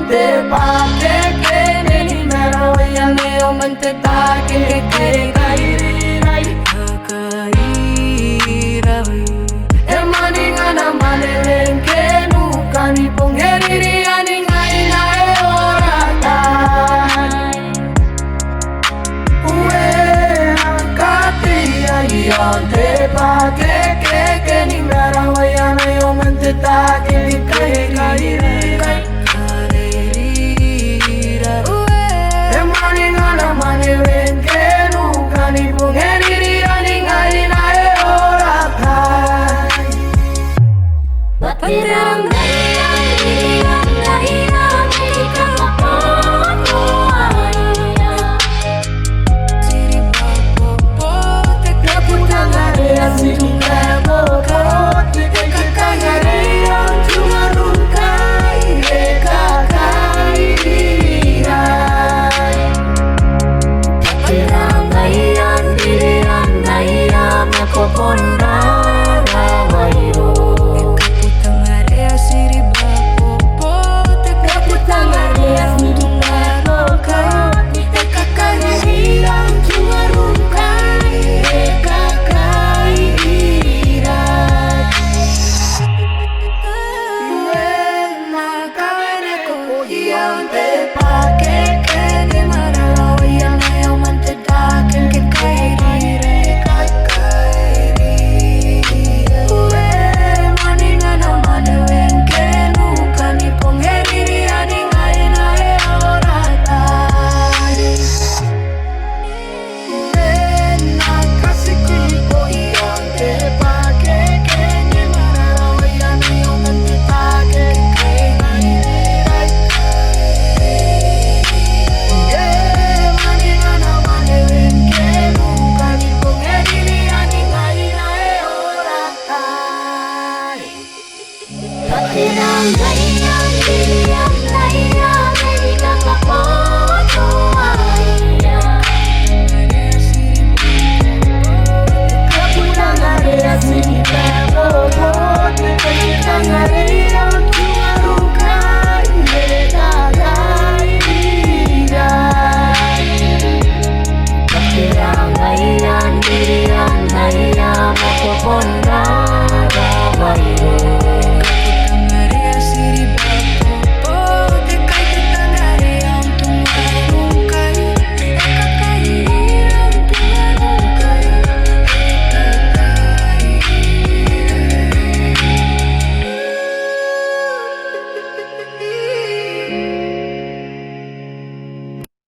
te pake kene ni mera waya neo mante take ke kairirai e maninga na manelen kenu kani pongeriri aninga ina e orata ue kateia ion te pake ke ni mera waya neo mante take ke kairirai e maninga na manelen kenu kani pongeriri aninga ina e orata Batirang gayang Ika mapono aya Siri papopo Teka putangarea singa bobo Teka kakangarea Tungarungkai Eka kairirai Batirang gayang Makopono